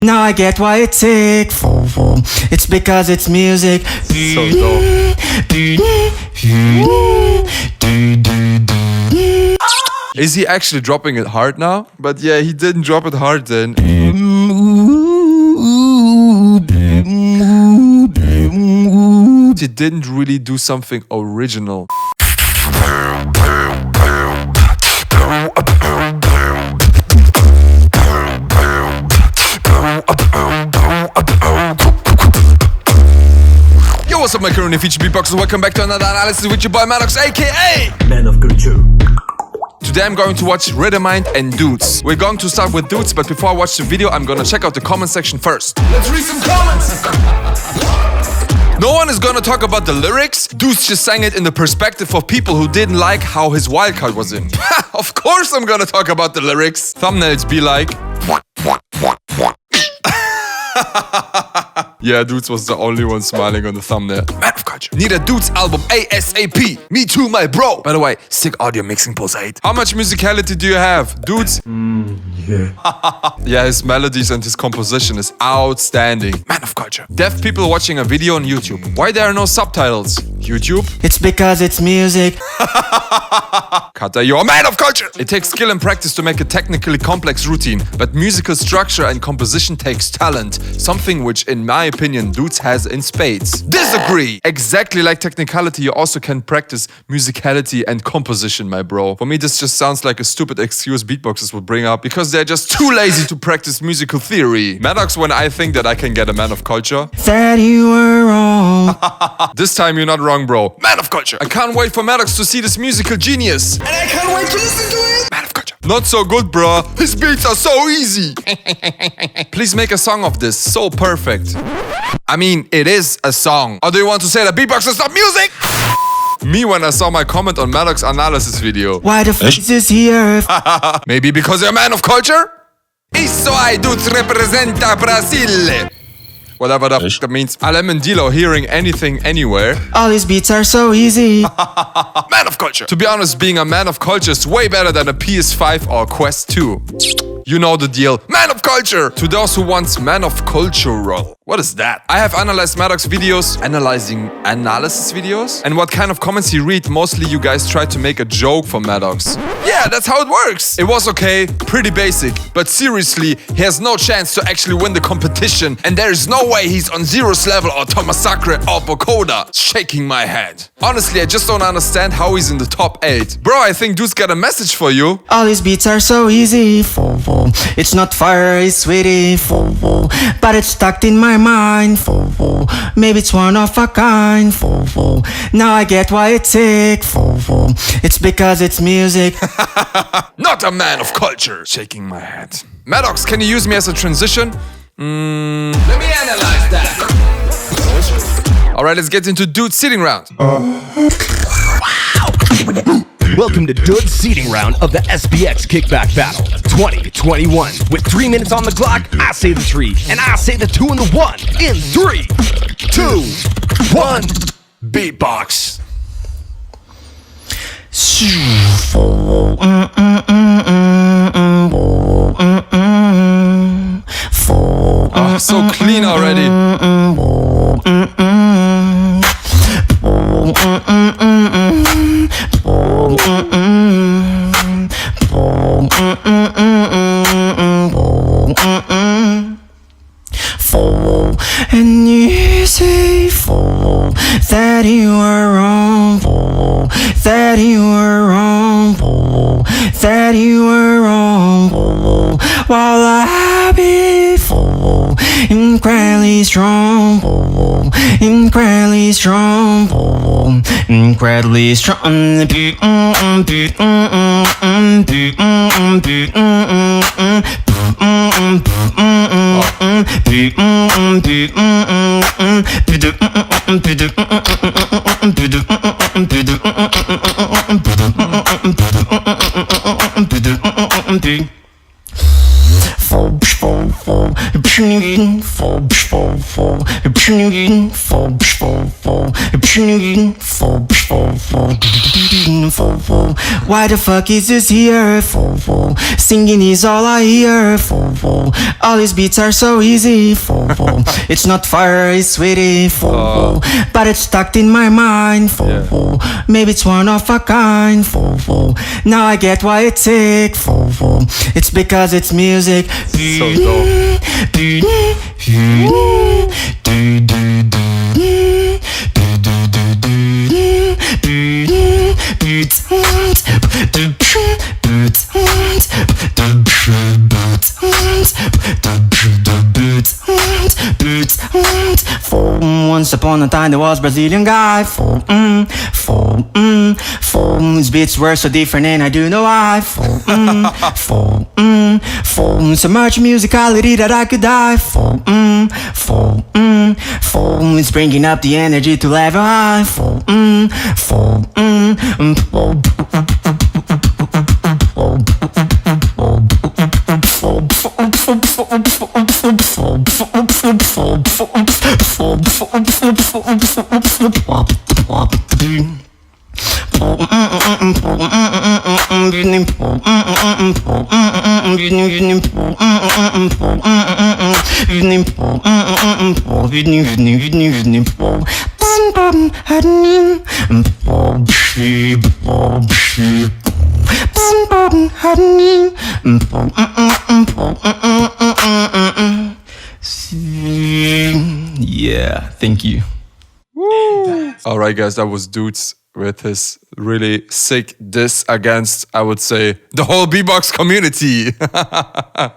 Now I get why it's sick. It's because it's music. So dope. Is he actually dropping it hard now? But yeah, he didn't drop it hard then. He didn't really do something original. Yo, what's up my current feature beatboxers? Welcome back to another analysis with your boy Madox, aka Man of Culture. Today I'm going to watch Rhythmine and Dudz. We're going to start with Dudz, but before I watch the video, I'm gonna check out the comment section first. Let's read some comments! No one is gonna talk about the lyrics. Dudz just sang it in the perspective of people who didn't like how his wildcard was in. Of course I'm gonna talk about the lyrics. Thumbnails be like... Yeah, Dudz was the only one smiling on the thumbnail. Man of culture. Need a Dudz album ASAP. Me too, my bro. By the way, sick audio mixing pulsate. How much musicality do you have, Dudz? Yeah. Yeah, his melodies and his composition is outstanding. Man of culture. Deaf people watching a video on YouTube. Why there are no subtitles? YouTube? It's because it's music. Kata, you're a man of culture! It takes skill and practice to make a technically complex routine, but musical structure and composition takes talent. Something which, in my opinion, Dudz has in spades. Disagree! Exactly like technicality, you also can practice musicality and composition, my bro. For me, this just sounds like a stupid excuse beatboxers would bring up because they're just too lazy to practice musical theory. Madox, when I think that I can get a man of culture. That you were wrong. This time you're not wrong, bro. Man of culture. I can't wait for Madox to see this musical genius. And I can't wait to listen to it. Man of culture. Not so good, bro. His beats are so easy. Please make a song of this. So perfect. I mean, it is a song. Or do you want to say that beatbox is not music? Me when I saw my comment on Madox analysis video. Why the f is here? Maybe because you're a man of culture? Isso aí, Dudz representa Brasile. Whatever the f that means. Alemandilo hearing anything anywhere. All these beats are so easy. Man of culture. To be honest, being a man of culture is way better than a PS5 or Quest 2. You know the deal. Man of culture! To those who want man of cultural. What is that? I have analyzed Madox videos, analyzing analysis videos, and what kind of comments he read. Mostly you guys try to make a joke for Madox. Yeah, that's how it works. It was okay, pretty basic, but seriously, he has no chance to actually win the competition, and there is no way he's on Zero's level or Thomas Sacre or Bokoda. Shaking my head. Honestly, I just don't understand how he's in the top 8. Bro, I think Dudz got a message for you. All these beats are so easy. It's not fire, it's sweetie. But it's stuck in my mind. Maybe it's one of a kind. Now I get why it's sick. It's because it's music. Not a man of culture. Shaking my head. Madox, can you use me as a transition? Let me analyze that. Alright, let's get into Dudz seating round. Welcome to Dudz seating round of the SBX Kickback Battle 2021. With 3 minutes on the clock, I say the 3, and I say the 2 and the 1 in 3, 2, 1. Beatbox. Oh, so clean already. And you say that you were wrong, that you were wrong, that you were wrong, while I be incredibly strong, incredibly strong, incredibly strong. Why the fuck is this here? Singing is all I hear. All these beats are so easy. It's not fire, it's sweetie. But it's stuck in my mind. Maybe it's one of a kind. Now I get why it's sick. It's because it's music. So dope. Once upon a time there was Brazilian guy. His beats were so different and I do know why. So much musicality that I could die. It's bringing up the energy to level high. Yeah, thank you. Alright guys, that was Dudz with his really sick diss against, I would say, the whole beatbox community.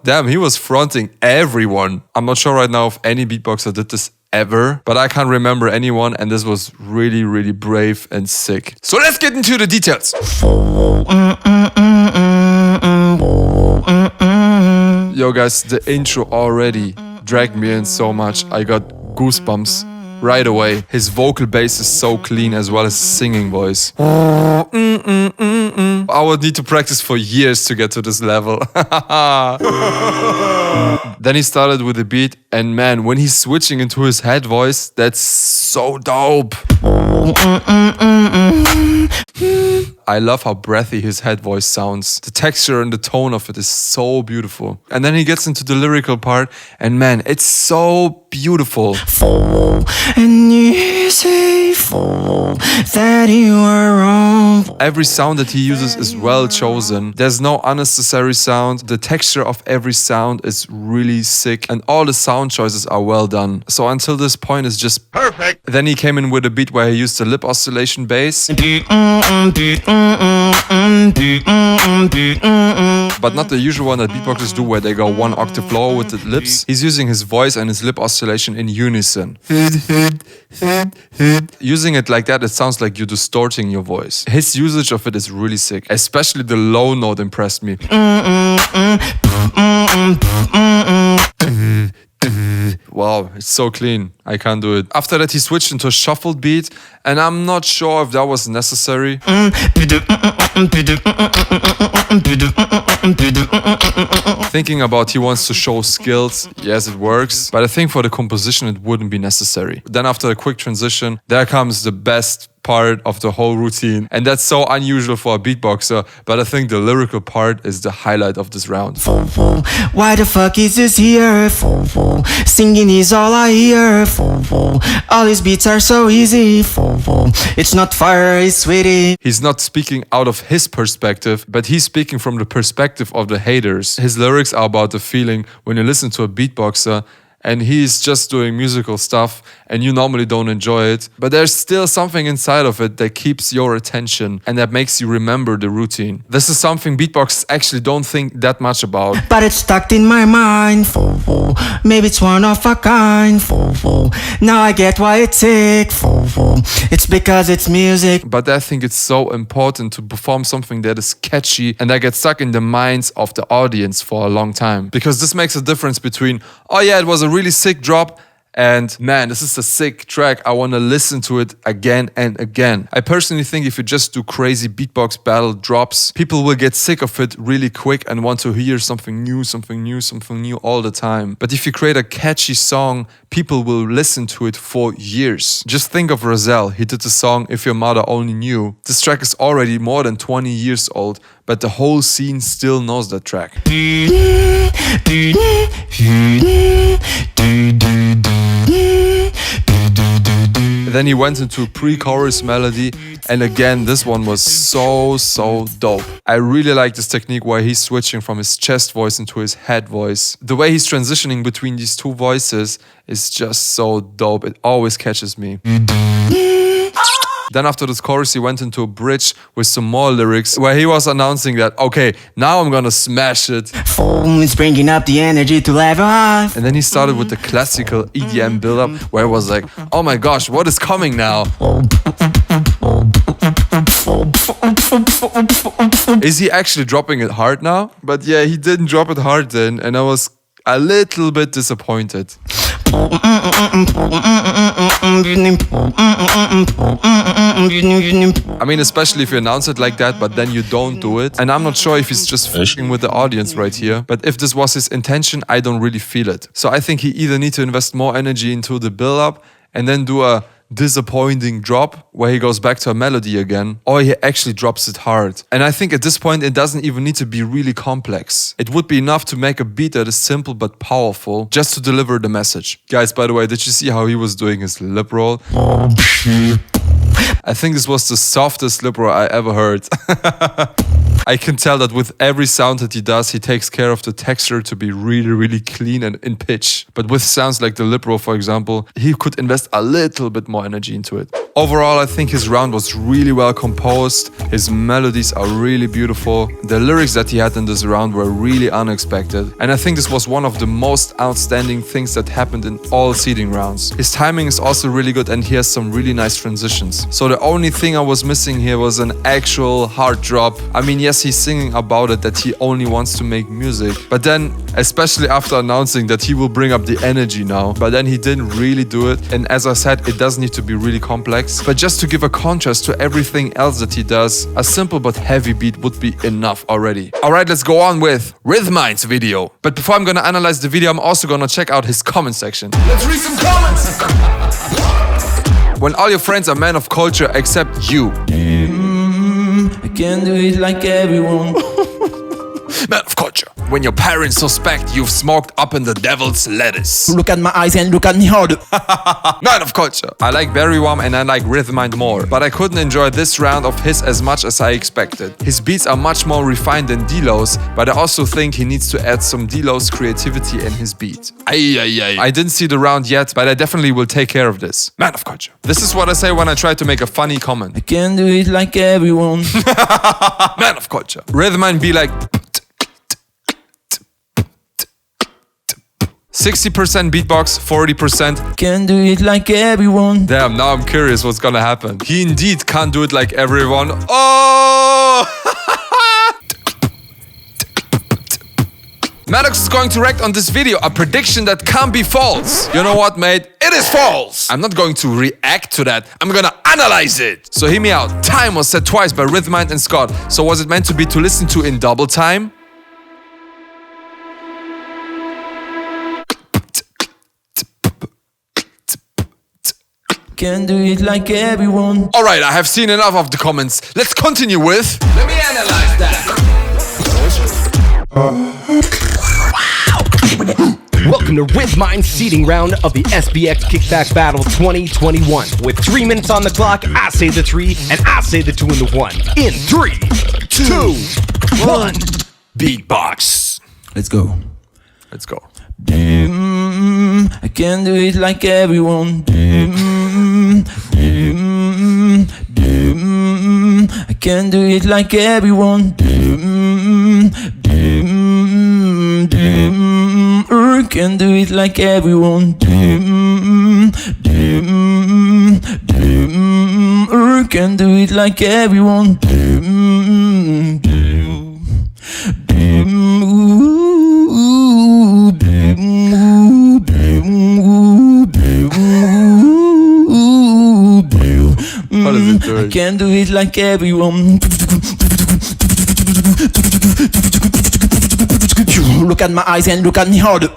Damn, he was fronting everyone. I'm not sure right now if any beatboxer did this ever, but I can't remember anyone, and this was really, really brave and sick. So let's get into the details. Yo guys, the intro already dragged me in so much. I got goosebumps right away. His vocal bass is so clean as well as his singing voice. I would need to practice for years to get to this level. Then he started with the beat, and man, when he's switching into his head voice, that's so dope. I love how breathy his head voice sounds. The texture and the tone of it is so beautiful. And then he gets into the lyrical part, and man, it's so beautiful. And you say that you were wrong. Every sound that he uses is well chosen. There's no unnecessary sound. The texture of every sound is really sick, and all the sound choices are well done. So until this point it's just perfect. Then he came in with a beat where he used the lip oscillation bass, but not the usual one that beatboxers do where they go one octave lower with the lips. He's using his voice and his lip oscillation in unison. Using it like that, it sounds like you're distorting your voice. His usage of it is really sick. Especially the low note impressed me. Wow, it's so clean. I can't do it. After that, he switched into a shuffled beat, and I'm not sure if that was necessary. Thinking about he wants to show skills, yes, it works, but I think for the composition it wouldn't be necessary. Then after a quick transition, there comes the best part of the whole routine, and that's so unusual for a beatboxer, but I think the lyrical part is the highlight of this round. Why the fuck is this here? Singing is all I hear. All these beats are so easy. It's not fire, it's sweetie. He's not speaking out of his perspective, but he's speaking from the perspective of the haters. His lyrics are about the feeling when you listen to a beatboxer and he's just doing musical stuff and you normally don't enjoy it, but there's still something inside of it that keeps your attention and that makes you remember the routine. This is something beatboxers actually don't think that much about. But it's stuck in my mind. Maybe it's one of a kind. Now I get why it's sick. It's because it's music. But I think it's so important to perform something that is catchy and that gets stuck in the minds of the audience for a long time. Because this makes a difference between, oh yeah, it was a really sick drop, And man, this is a sick track. I want to listen to it again and again. I personally think if you just do crazy beatbox battle drops, people will get sick of it really quick and want to hear something new all the time. But if you create a catchy song, people will listen to it for years. Just think of Roselle. He did the song If Your Mother Only Knew. This track is already more than 20 years old, but the whole scene still knows that track. Then he went into pre-chorus melody, and again this one was so dope. I really like this technique where he's switching from his chest voice into his head voice. The way he's transitioning between these two voices is just so dope. It always catches me. Then after this chorus, he went into a bridge with some more lyrics where he was announcing that, okay, now I'm gonna smash it. It's bringing up the energy to level up. And then he started with the classical EDM build-up where it was like, oh my gosh, what is coming now? Is he actually dropping it hard now? But yeah, he didn't drop it hard then, and I was a little bit disappointed. I mean, especially if you announce it like that, but then you don't do it. And I'm not sure if he's just f***ing with the audience right here. But if this was his intention, I don't really feel it. So I think he either needs to invest more energy into the build-up and then do a disappointing drop where he goes back to a melody again, or he actually drops it hard. And I think at this point it doesn't even need to be really complex. It would be enough to make a beat that is simple but powerful just to deliver the message. Guys, by the way, did you see how he was doing his lip roll? I think this was the softest lip roll I ever heard. I can tell that with every sound that he does, he takes care of the texture to be really clean and in pitch. But with sounds like the lip roll, for example, he could invest a little bit more energy into it. Overall, I think his round was really well composed. His melodies are really beautiful. The lyrics that he had in this round were really unexpected. And I think this was one of the most outstanding things that happened in all seeding rounds. His timing is also really good and he has some really nice transitions. So the only thing I was missing here was an actual hard drop. I mean, yes, he's singing about it that he only wants to make music. But then, especially after announcing that he will bring up the energy now, but then he didn't really do it. And as I said, it doesn't need to be really complex. But just to give a contrast to everything else that he does, a simple but heavy beat would be enough already. Alright, let's go on with Rhythmine's video. But before I'm gonna analyze the video, I'm also gonna check out his comment section. Let's read some comments. When all your friends are men of culture except you. I can't do it like everyone. Man of culture. When your parents suspect you've smoked up in the devil's lettuce. Look at my eyes and look at me harder. Man of culture. I like Berry Warm and I like Rhythmine more, but I couldn't enjoy this round of his as much as I expected. His beats are much more refined than D-Lo's, but I also think he needs to add some D-Lo's creativity in his beat. I didn't see the round yet, but I definitely will take care of this. Man of culture. This is what I say when I try to make a funny comment. I can't do it like everyone. Man of culture. Rhythmine be like 60% beatbox, 40%. Can't do it like everyone. Damn, now I'm curious what's gonna happen. He indeed can't do it like everyone. Oh! Madox is going to react on this video, a prediction that can't be false. You know what, mate? It is false. I'm not going to react to that. I'm gonna analyze it. So hear me out. Time was said twice by Rhythmine and Scott. So was it meant to be to listen to in double time? Can't do it like everyone. Alright, I have seen enough of the comments. Let's continue with... Let me analyze that. Welcome to Rhythmine's seeding round of the SBX Kickback Battle 2021. With 3 minutes on the clock, I say the 3 and I say the 2 and the 1. In 3, 2, 1. Beatbox. Let's go. Let's go. I can't do it like everyone. I can't do it like everyone. I can't do it like everyone. I can't do it like everyone. doing? Can't do it like everyone. Look at my eyes and look at me harder.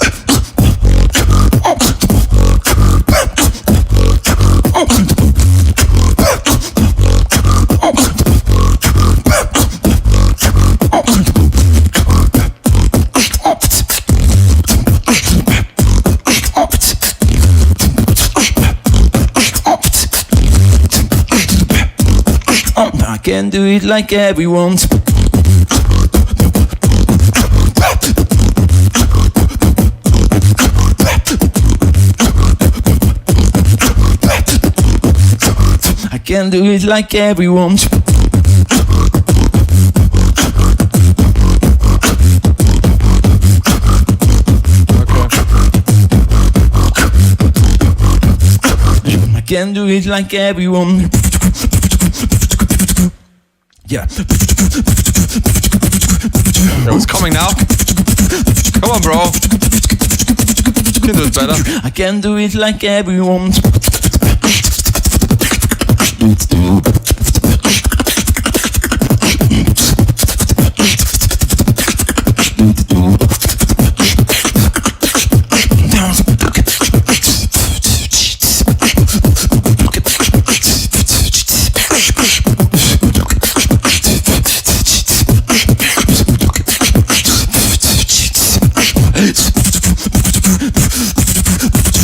I can't do it like everyone. I can't do it like everyone. I can't do it like everyone. Yeah. Yo, it's coming now. Come on, bro. You can do it better. I can't do it like everyone.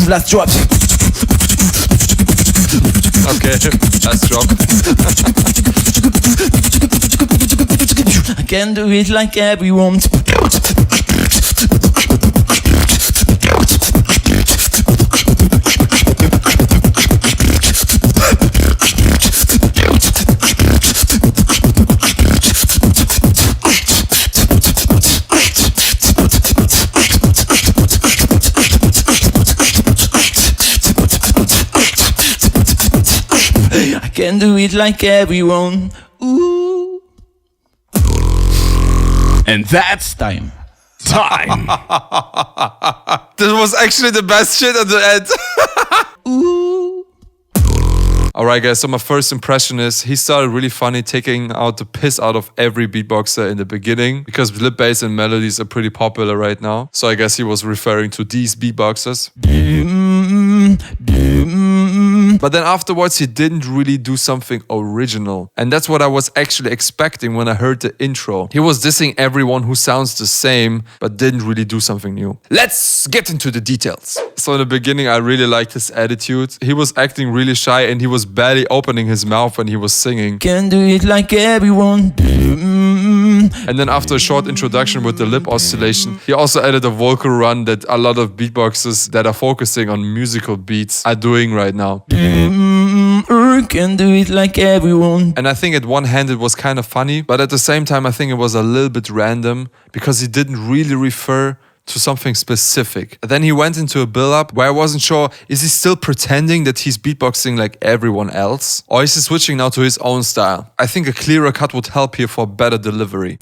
Last drop. Okay, last drop. I can't do it like everyone. I can't do it like everyone. Ooh. And that's Time. time. This was actually the best shit at the end. Ooh. Alright guys, so my first impression is he started really funny, taking out the piss out of every beatboxer in the beginning, because lip bass and melodies are pretty popular right now. So I guess he was referring to these beatboxers. But then afterwards he didn't really do something original. And that's what I was actually expecting when I heard the intro. He was dissing everyone who sounds the same, but didn't really do something new. Let's get into the details. So in the beginning I really liked his attitude. He was acting really shy and he was barely opening his mouth when he was singing. Can't do it like everyone. And then after a short introduction with the lip oscillation, he also added a vocal run that a lot of beatboxers that are focusing on musical beats are doing right now. Can't do it like everyone. And I think at one hand it was kind of funny, but at the same time I think it was a little bit random because he didn't really refer to something specific. Then he went into a build-up where I wasn't sure, is he still pretending that he's beatboxing like everyone else? Or is he switching now to his own style? I think a clearer cut would help here for better delivery.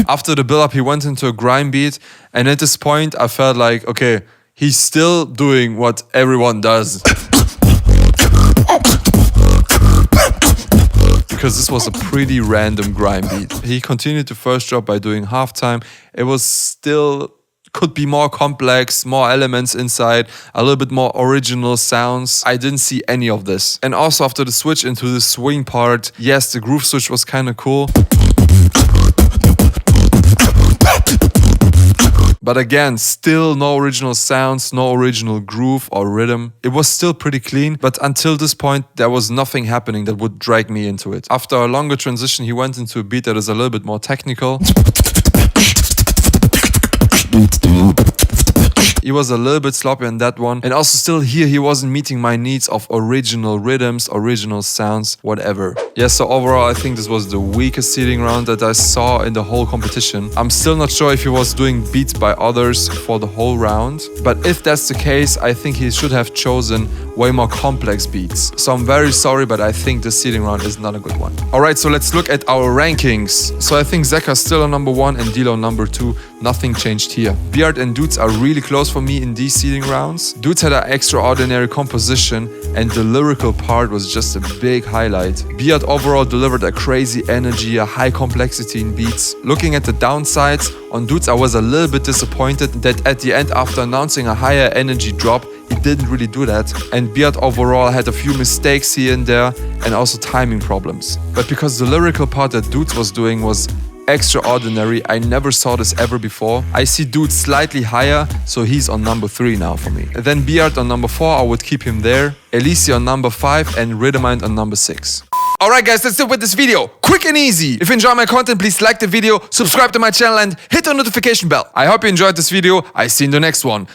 After the build-up he went into a grime beat, and at this point I felt like, okay, he's still doing what everyone does. Because this was a pretty random grime beat. He continued the first drop by doing halftime. It was still, could be more complex, more elements inside, a little bit more original sounds. I didn't see any of this. And also after the switch into the swing part, yes, the groove switch was kind of cool. But again, still no original sounds, no original groove or rhythm. It was still pretty clean, but until this point, there was nothing happening that would drag me into it. After a longer transition, he went into a beat that is a little bit more technical. He was a little bit sloppy on that one. And also still here, he wasn't meeting my needs of original rhythms, original sounds, whatever. Yeah, so overall, I think this was the weakest seeding round that I saw in the whole competition. I'm still not sure if he was doing beats by others for the whole round. But if that's the case, I think he should have chosen way more complex beats. So I'm very sorry, but I think the seeding round is not a good one. Alright, so let's look at our rankings. So I think Zeka's still on number 1 and Dilo number 2. Nothing changed here. Beard and Dudz are really close for me in these seeding rounds. Dudz had an extraordinary composition and the lyrical part was just a big highlight. Beard overall delivered a crazy energy, a high complexity in beats. Looking at the downsides, on Dudz I was a little bit disappointed that at the end, after announcing a higher energy drop, he didn't really do that. And Beard overall had a few mistakes here and there and also timing problems. But because the lyrical part that Dudz was doing was extraordinary, I never saw this ever before. I see Dudz slightly higher, so he's on number 3 now for me. Then Beard on number 4, I would keep him there. Elise on number 5 and Rhythmine on number 6. Alright guys, that's it with this video. Quick and easy. If you enjoy my content, please like the video, subscribe to my channel and hit the notification bell. I hope you enjoyed this video. I see you in the next one.